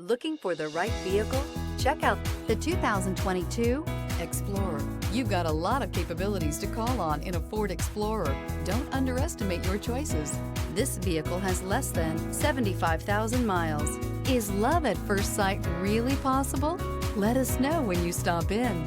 Looking for the right vehicle? Check out the 2022 Explorer. You've got a lot of capabilities to call on in a Ford Explorer. Don't underestimate your choices. This vehicle has less than 75,000 miles. Is love at first sight really possible? Let us know when you stop in.